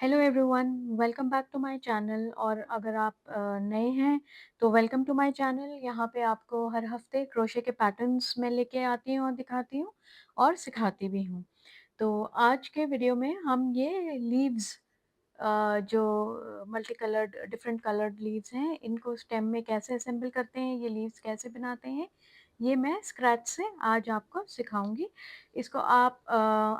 Hello everyone, welcome back to my channel. और अगर आप नए हैं तो वेलकम टू माय चैनल। यहाँ पे आपको हर हफ्ते क्रोशे के पैटर्न्स मैं लेके आती हूँ और दिखाती हूँ और सिखाती भी हूँ। तो आज के वीडियो में हम ये लीव्स जो multi coloured different coloured leaves हैं, इनको स्टेम में कैसे असेंबल करते हैं, ये लीव्स कैसे बनाते हैं, ये मैं स्क्रैच से आज आपको सिखाऊंगी। इसको आप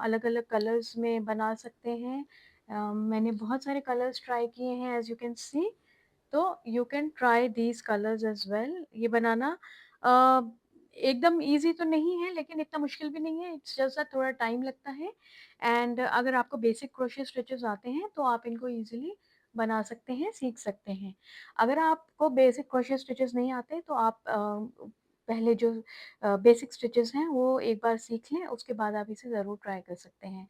अलग अलग कलर्स में बना सकते हैं। मैंने बहुत सारे कलर्स ट्राई किए हैं एज यू कैन सी। तो you can try these colours as well. ये बनाना अ, एकदम इजी तो नहीं है, लेकिन इतना मुश्किल भी नहीं है। इट्स जस्ट दैट थोड़ा टाइम लगता है। एंड अगर आपको बेसिक क्रोशे स्टिचेस आते हैं तो आप इनको इजीली बना सकते हैं, सीख सकते हैं। अगर आपको बेसिक क्रोशे स्टिचेस नहीं आते तो आप पहले जो बेसिक स्टिचेस हैं वो एक बार सीख लें, उसके बाद आप इसे ज़रूर ट्राई कर सकते हैं।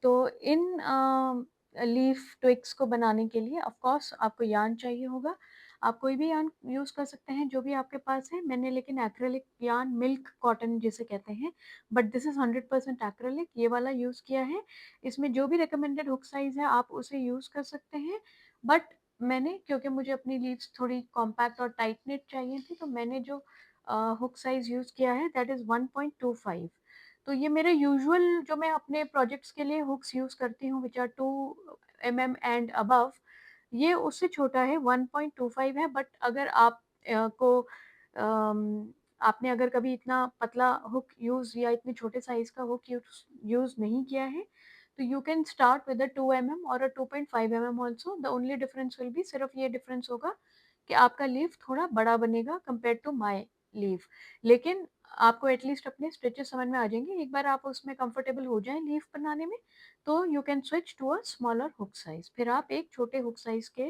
तो इन लीफ ट्विग्स को बनाने के लिए ऑफ कोर्स आपको यार्न चाहिए होगा। आप कोई भी यार्न यूज़ कर सकते हैं जो भी आपके पास है। मैंने लेकिन एक्रेलिक यार्न, मिल्क कॉटन जिसे कहते हैं, बट दिस इज़ 100% एक्रेलिक, ये वाला यूज़ किया है। इसमें जो भी रिकमेंडेड हुक साइज़ है आप उसे यूज़ कर सकते हैं। बट मैंने, क्योंकि मुझे अपनी लीव्स थोड़ी कॉम्पैक्ट और टाइट निट चाहिए थी, तो मैंने जो हुक साइज़ यूज़ किया है दैट इज़ 1.25। तो ये मेरे यूजुअल जो मैं अपने प्रोजेक्ट्स के लिए हुक्स यूज़ करती हूँ which are 2 mm and above, ये उससे छोटा है, 1.25 है। बट अगर आप को आपने अगर कभी इतना पतला हुक यूज़ या इतने छोटे साइज़ का हुक यूज़ नहीं किया है तो you can start with a 2 mm और अ 2.5 mm also. The only difference will be, सिर्फ ये डिफरेंस होगा कि आपका लीफ थोड़ा बड़ा बनेगा कंपेयर टू माई लीफ। लेकिन आपको एटलीस्ट अपने स्टिचेस समझ में आ जाएंगे। एक बार आप उसमें कंफर्टेबल हो जाएं लीफ बनाने में तो you can switch to a smaller hook size. फिर आप एक छोटे हुक साइज के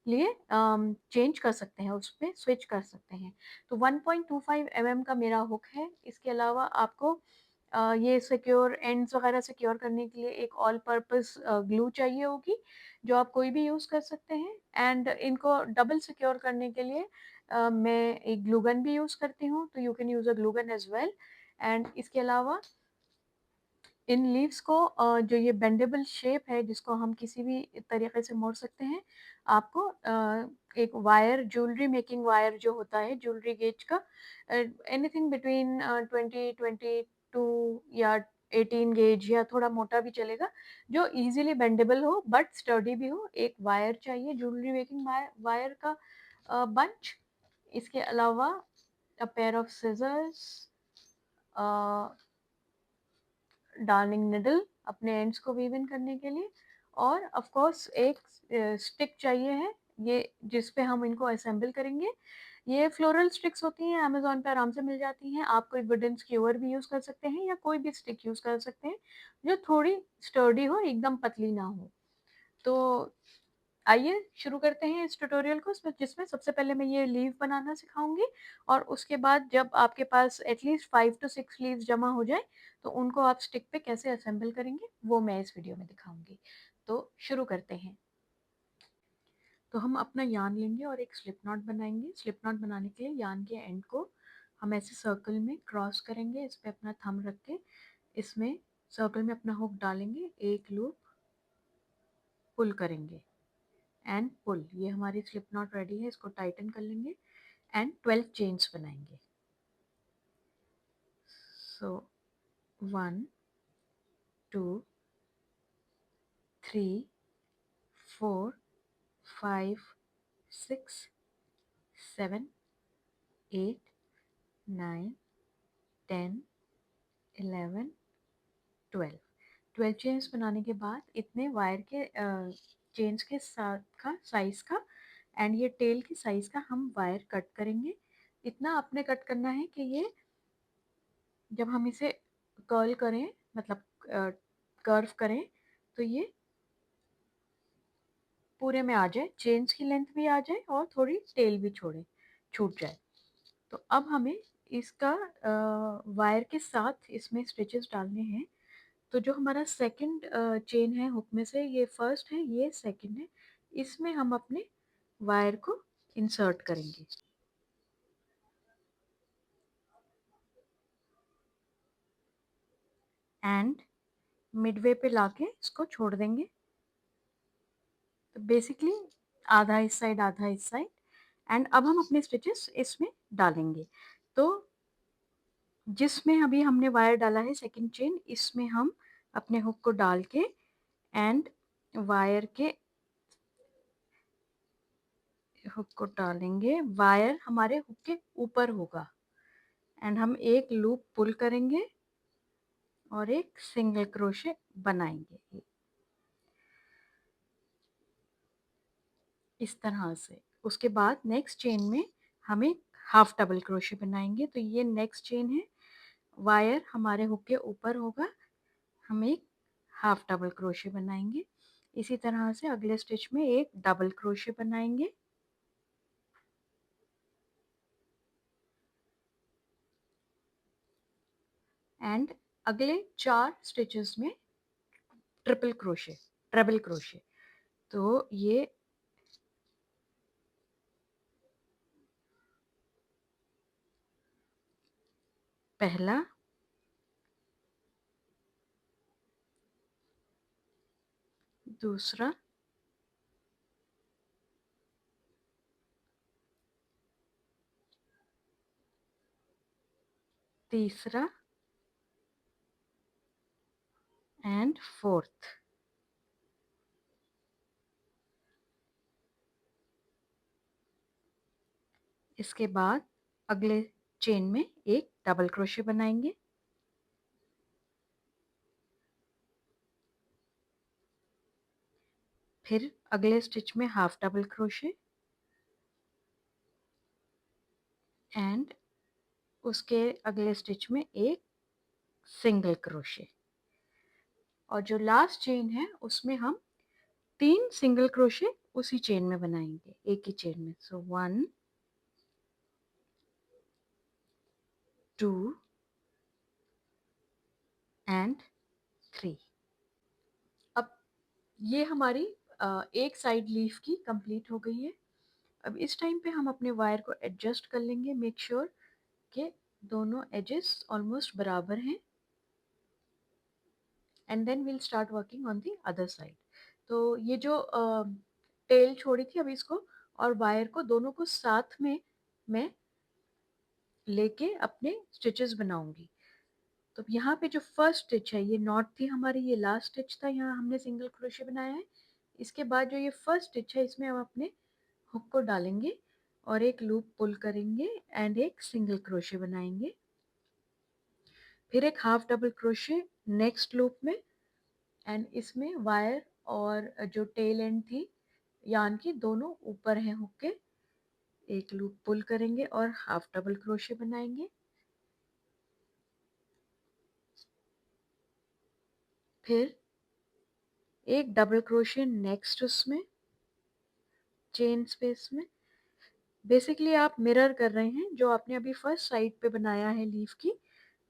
लिए चेंज कर सकते हैं, उस पर स्विच कर सकते हैं। तो 1.25 mm का मेरा हुक है। इसके अलावा आपको ये सिक्योर एंड्स वगैरह सिक्योर करने के लिए एक ऑल पर्पस ग्लू चाहिए होगी, जो आप कोई भी यूज़ कर सकते हैं। एंड इनको डबल सिक्योर करने के लिए मैं एक ग्लू गन भी यूज़ करती हूँ, तो you can use a glue gun as well. And इसके अलावा इन लीव्स को जो ये बेंडेबल शेप है जिसको हम किसी भी तरीके से मोड़ सकते हैं, आपको एक वायर, ज्वेलरी मेकिंग वायर जो होता है ज्वेलरी गेज का, एनीथिंग बिटवीन 20-22 या 18 गेज या थोड़ा मोटा भी चलेगा, जो इजीली बेंडेबल हो बट स्टर्डी भी हो, एक वायर चाहिए, ज्वेलरी मेकिंग वायर का बंच। इसके अलावा a pair of scissors, darning needle अपने एंड्स को वीव इन करने के लिए, और ऑफ कोर्स एक स्टिक चाहिए है ये जिस पे हम इनको असेंबल करेंगे। ये फ्लोरल स्टिक्स होती हैं, अमेजोन पे आराम से मिल जाती हैं। आप कोई वुडन स्क्यूअर भी यूज़ कर सकते हैं या कोई भी स्टिक यूज़ कर सकते हैं जो थोड़ी स्टर्डी हो, एकदम पतली ना हो। तो आइए शुरू करते हैं इस ट्यूटोरियल को, जिसमें सबसे पहले मैं ये लीव बनाना सिखाऊंगी, और उसके बाद जब आपके पास एटलीस्ट 5 to 6 लीव्स जमा हो जाए तो उनको आप स्टिक पे कैसे असेंबल करेंगे वो मैं इस वीडियो में दिखाऊंगी। तो शुरू करते हैं। तो हम अपना यार्न लेंगे और एक स्लिप नॉट बनाएंगे। स्लिप नॉट बनाने के लिए यार्न के एंड को हम ऐसे सर्कल में क्रॉस करेंगे, इस पे अपना थंब रख के इसमें सर्कल में अपना हुक डालेंगे, एक लूप पुल करेंगे एंड पुल। ये हमारी स्लिप नॉट रेडी है, इसको टाइटन कर लेंगे एंड 12 चेन्स बनाएंगे। सो 1 2 3 4 5 6 7 8 9 10 11 12। 12 चेन्स बनाने के बाद इतने वायर के चेन्स के साथ का साइज का एंड ये टेल की साइज का हम वायर कट करेंगे। इतना आपने कट करना है कि ये जब हम इसे कर्ल करें, मतलब कर्व करें, तो ये पूरे में आ जाए, चेन्स की लेंथ भी आ जाए और थोड़ी टेल भी छूट जाए। तो अब हमें इसका वायर के साथ इसमें स्टिचेस डालने हैं। तो जो हमारा सेकंड चेन है हुक में से, ये फर्स्ट है, ये सेकंड है, इसमें हम अपने वायर को इंसर्ट करेंगे एंड मिडवे पे लाके इसको छोड़ देंगे। बेसिकली आधा इस साइड आधा इस साइड। एंड अब हम अपने स्टिचेस इसमें डालेंगे। तो जिसमें अभी हमने वायर डाला है सेकंड चेन, इसमें हम अपने हुक को डाल के एंड वायर के हुक को डालेंगे, वायर हमारे हुक के ऊपर होगा एंड हम एक लूप पुल करेंगे और एक सिंगल क्रोशे बनाएंगे इस तरह से। उसके बाद नेक्स्ट चेन में हम एक हाफ डबल क्रोशे बनाएंगे। तो ये नेक्स्ट चेन है, वायर हमारे हुक के ऊपर होगा, हम एक हाफ डबल क्रोशे बनाएंगे। इसी तरह से अगले स्टिच में एक डबल क्रोशे बनाएंगे एंड अगले 4 स्टिचेस में ट्रिपल क्रोशे, ट्रिपल क्रोशे। तो ये पहला, दूसरा, तीसरा एंड फोर्थ। इसके बाद अगले चेन में एक डबल क्रोशे बनाएंगे, फिर अगले स्टिच में हाफ डबल क्रोशे एंड उसके अगले स्टिच में एक सिंगल क्रोशे। और जो लास्ट चेन है उसमें हम 3 सिंगल क्रोशे उसी चेन में बनाएंगे, एक ही चेन में। सो 1 2 एंड 3। अब ये हमारी एक साइड लीफ की कंप्लीट हो गई है। अब इस टाइम पे हम अपने वायर को एडजस्ट कर लेंगे, मेक श्योर कि दोनों एजेस ऑलमोस्ट बराबर हैं and then we'll start working on the other side. तो ये जो टेल छोड़ी थी अभी इसको और वायर को दोनों को साथ में मैं लेके अपने स्टिचेस बनाऊंगी। तो यहाँ पे जो फर्स्ट स्टिच है ये नॉट थी हमारी, ये लास्ट स्टिच था, यहाँ हमने सिंगल क्रोशे बनाया है। इसके बाद जो ये फर्स्ट स्टिच है इसमें हम अपने हुक को डालेंगे और एक लूप पुल करेंगे एंड एक सिंगल क्रोशे बनाएंगे, फिर एक half double crochet next loop में एंड इसमें वायर और जो टेल एंड थी यान की दोनों ऊपर हैं हुक के, एक लूप पुल करेंगे और हाफ डबल क्रोशे बनाएंगे, फिर एक डबल क्रोशे नेक्स्ट उसमें चेन स्पेस में। बेसिकली आप मिरर कर रहे हैं, जो आपने अभी फर्स्ट साइड पे बनाया है लीफ की,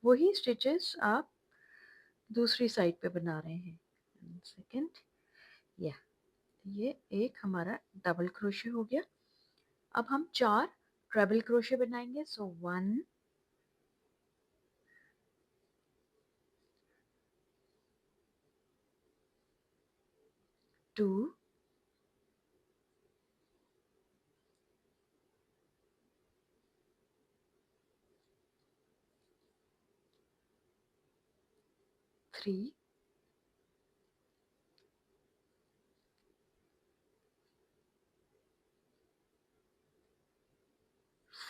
वही स्टिचेस आप दूसरी साइड पे बना रहे हैं। सेकंड, या ये एक हमारा डबल क्रोशे हो गया। अब हम 4 ट्रिपल क्रोशे बनाएंगे। सो 1 2 3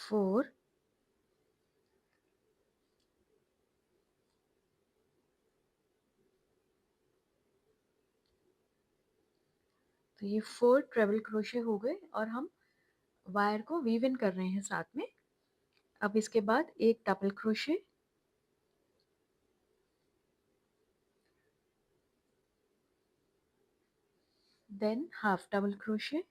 4 तो ये 4 ट्रिपल क्रोशे हो गए और हम वायर को वीव इन कर रहे हैं साथ में। अब इसके बाद एक double crochet, than half double crochet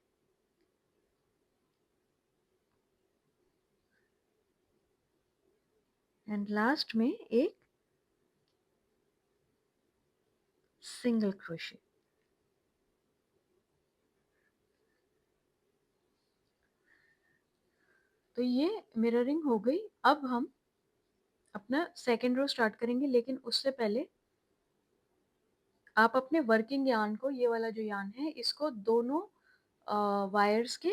and last में एक सिंगल क्रोशे। तो ये मिररिंग हो गई। अब हम अपना सेकेंड रो स्टार्ट करेंगे, लेकिन उससे पहले आप अपने वर्किंग यार्न को, ये वाला जो यार्न है, इसको दोनों वायर्स के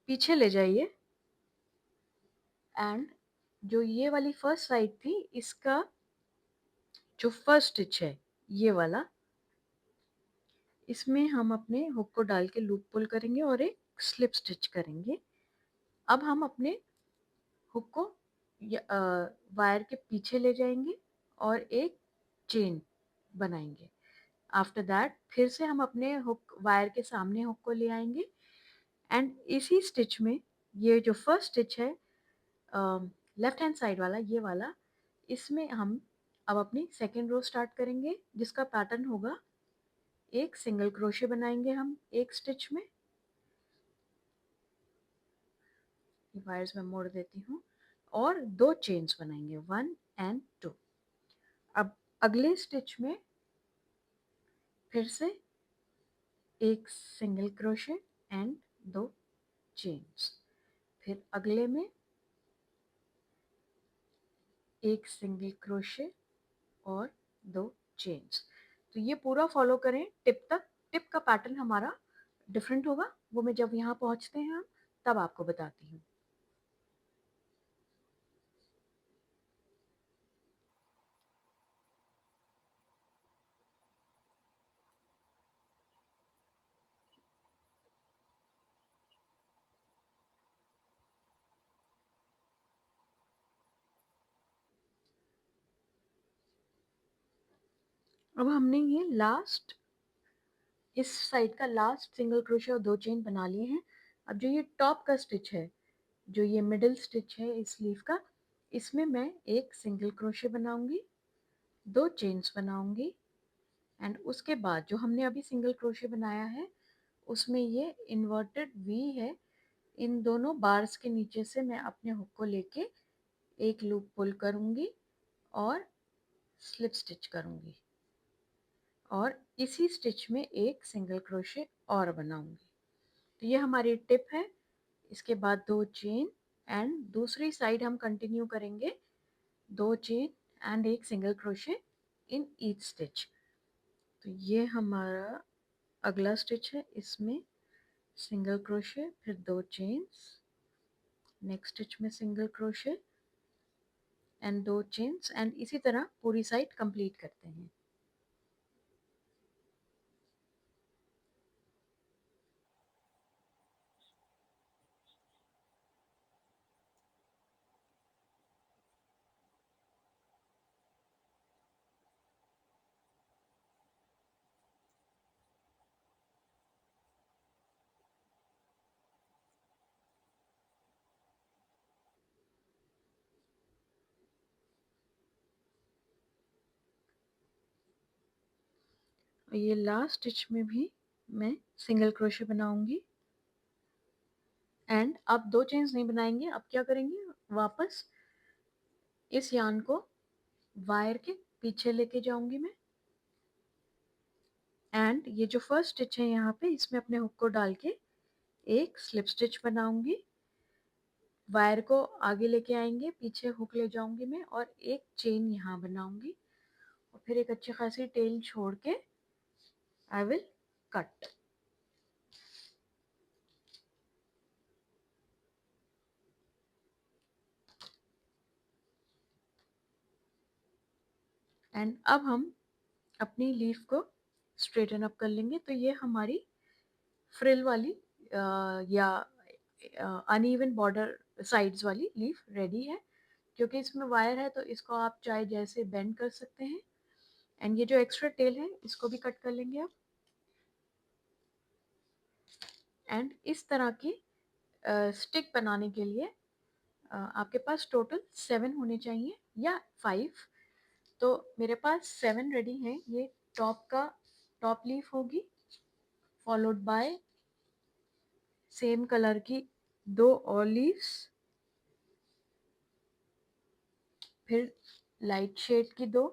पीछे ले जाइए एंड जो ये वाली फर्स्ट साइड थी, इसका जो फर्स्ट स्टिच है ये वाला, इसमें हम अपने हुक को डाल के लूप पुल करेंगे और एक स्लिप स्टिच करेंगे। अब हम अपने हुक को वायर के पीछे ले जाएंगे और एक चेन बनाएंगे। आफ्टर दैट फिर से हम अपने हुक वायर के सामने हुक को ले आएंगे एंड इसी स्टिच में ये जो फर्स्ट स्टिच है लेफ्ट हैंड साइड वाला, ये वाला, इसमें हम अब अपनी सेकेंड रो स्टार्ट करेंगे जिसका पैटर्न होगा एक सिंगल क्रोशे बनाएंगे हम एक स्टिच में। वायर्स में मोड़ देती हूँ और 2 चेन्स बनाएंगे 1 एंड 2। अब अगले स्टिच में फिर से एक सिंगल क्रोशे एंड 2 चेन्स, फिर अगले में एक सिंगल क्रोशे और 2 चेन्स। तो ये पूरा फॉलो करें टिप तक। टिप का पैटर्न हमारा डिफरेंट होगा, वो मैं जब यहाँ पहुँचते हैं हम तब आपको बताती हूँ। अब हमने ये लास्ट, इस साइड का लास्ट सिंगल क्रोशे और 2 चेन बना लिए हैं। अब जो ये टॉप का स्टिच है, जो ये मिडिल स्टिच है इस लीफ का, इसमें मैं एक सिंगल क्रोशे बनाऊंगी, 2 चेन्स बनाऊंगी एंड उसके बाद जो हमने अभी सिंगल क्रोशे बनाया है उसमें ये इन्वर्टेड वी है, इन दोनों बार्स के नीचे से मैं अपने हुक को लेके एक लूप पुल करूंगी और स्लिप स्टिच करूंगी और इसी स्टिच में एक सिंगल क्रोशे और बनाऊंगी। तो ये हमारी टिप है। इसके बाद 2 चेन एंड दूसरी साइड हम कंटिन्यू करेंगे 2 चेन एंड एक single crochet in each stitch. तो ये हमारा अगला स्टिच है, इसमें सिंगल क्रोशे फिर 2 चेन्स, नेक्स्ट स्टिच में single crochet and 2 chains and इसी तरह पूरी साइड कंप्लीट करते हैं। और ये लास्ट स्टिच में भी मैं सिंगल क्रोशे बनाऊंगी एंड अब 2 चेन्स नहीं बनाएंगे। अब क्या करेंगे, वापस इस यार्न को वायर के पीछे लेके जाऊंगी मैं एंड ये जो फर्स्ट स्टिच है यहाँ पे, इसमें अपने हुक को डाल के एक स्लिप स्टिच बनाऊंगी, वायर को आगे लेके आएंगे, पीछे हुक ले जाऊंगी मैं और एक चेन यहाँ बनाऊंगी और फिर एक अच्छी खासी टेल छोड़ के आई विल कट। एंड अब हम अपनी लीफ को स्ट्रेटन अप कर लेंगे। तो ये हमारी फ्रिल वाली या अनइवन बॉर्डर साइड्स वाली लीफ रेडी है। क्योंकि इसमें वायर है तो इसको आप चाहे जैसे बेंड कर सकते हैं एंड ये जो एक्स्ट्रा टेल है इसको भी कट कर लेंगे अब। एंड इस तरह की स्टिक बनाने के लिए आपके पास टोटल 7 होने चाहिए या 5। तो मेरे पास 7 रेडी हैं। ये टॉप का टॉप लीफ होगी, फॉलोड बाय सेम कलर की 2 और लीव्स, फिर लाइट शेड की 2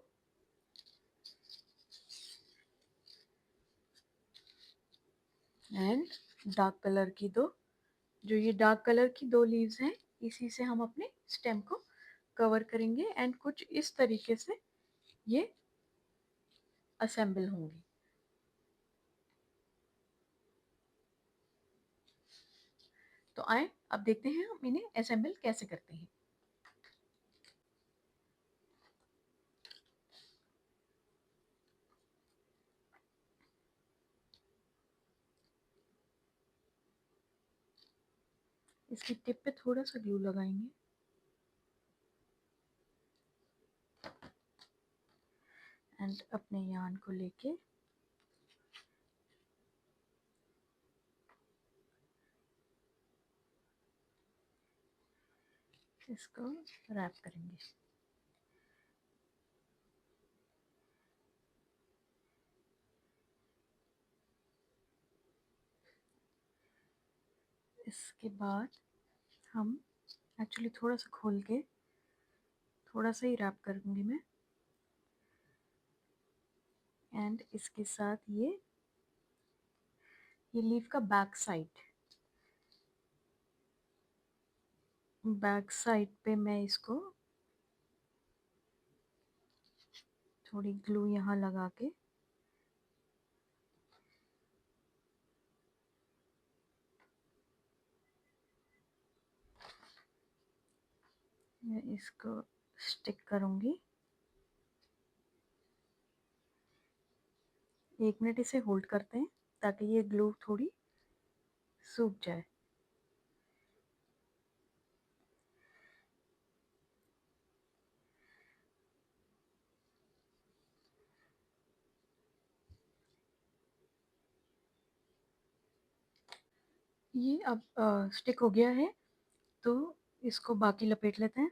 एंड डार्क कलर की 2। जो ये डार्क कलर की 2 लीव्स हैं इसी से हम अपने स्टेम को कवर करेंगे एंड कुछ इस तरीके से ये असेंबल होंगी। तो आए अब देखते हैं हम इन्हें असेंबल कैसे करते हैं। इसकी टिप पे थोड़ा सा ग्लू लगाएंगे एंड अपने यार्न को लेके इसको रैप करेंगे। इसके बाद हम एक्चुअली थोड़ा सा खोल के थोड़ा सा ही रैप करूँगी मैं एंड इसके साथ ये लीफ का बैक साइड पे मैं इसको थोड़ी ग्लू यहाँ लगा के मैं इसको स्टिक करूँगी। 1 मिनट इसे होल्ड करते हैं ताकि ये ग्लू थोड़ी सूख जाए। ये अब स्टिक हो गया है तो इसको बाकी लपेट लेते हैं।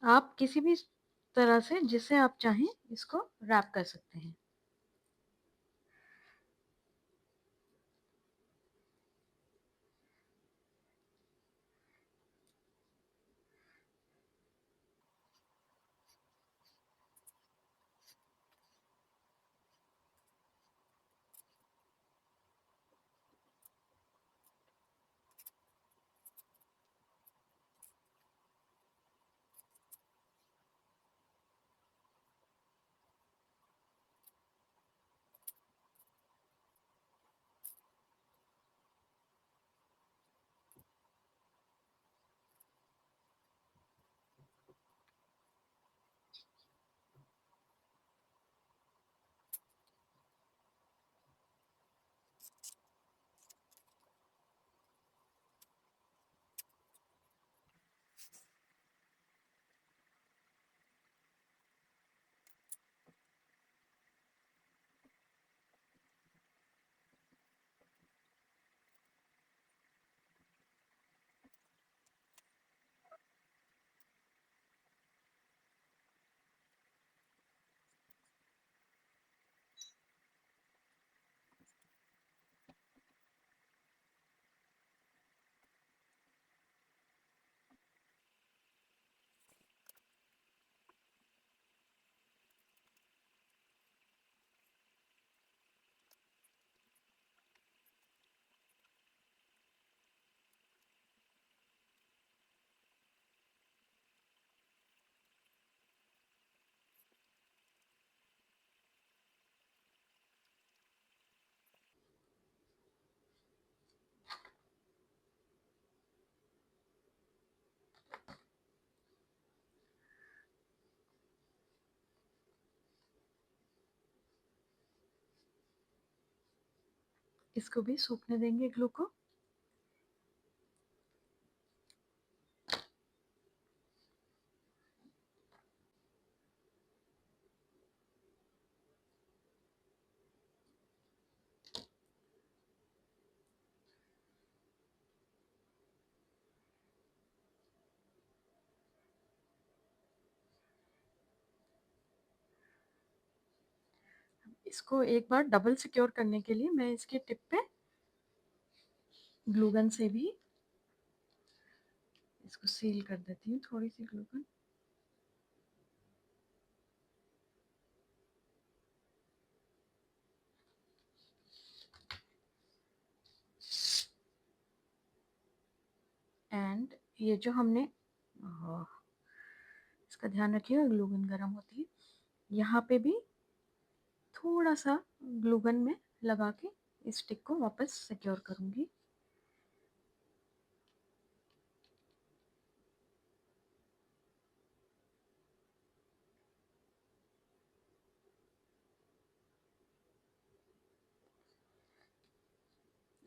आप किसी भी तरह से जिससे आप चाहें इसको रैप कर सकते हैं। इसको भी सूखने देंगे ग्लू को। इसको एक बार डबल सिक्योर करने के लिए मैं इसके टिप पे ग्लू गन से भी इसको सील कर देती हूँ, थोड़ी सी ग्लू गन। एंड ये जो हमने इसका ध्यान रखिएगा ग्लू गन गर्म होती है। यहाँ पे भी थोड़ा सा ग्लू गन में लगा के इस स्टिक को वापस सिक्योर करूँगी।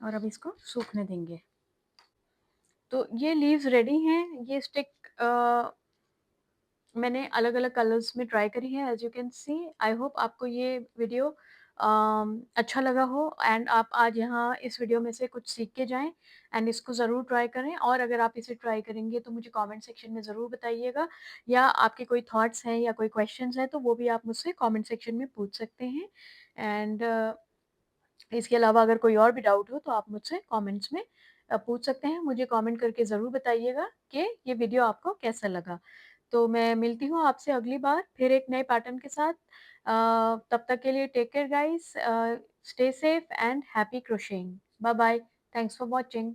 और अब इसको सूखने देंगे। तो ये लीव्स रेडी हैं। ये स्टिक मैंने अलग-अलग कलर्स में ट्राई करी है as you can C. I hope आपको ये वीडियो अच्छा लगा हो एंड आप आज यहाँ इस वीडियो में से कुछ सीख के जाएँ एंड इसको ज़रूर ट्राई करें। और अगर आप इसे ट्राई करेंगे तो मुझे कमेंट सेक्शन में ज़रूर बताइएगा, या आपके कोई थॉट्स हैं या कोई क्वेश्चंस हैं तो वो भी आप मुझसे कमेंट सेक्शन में पूछ सकते हैं। एंड इसके अलावा अगर कोई और भी डाउट हो तो आप मुझसे कमेंट्स में पूछ सकते हैं। मुझे कमेंट करके ज़रूर बताइएगा कि ये वीडियो आपको कैसा लगा। तो मैं मिलती हूँ आपसे अगली बार फिर एक नए पैटर्न के साथ। तब तक के लिए take care guys, stay safe and happy crocheting. Bye bye. Thanks for watching.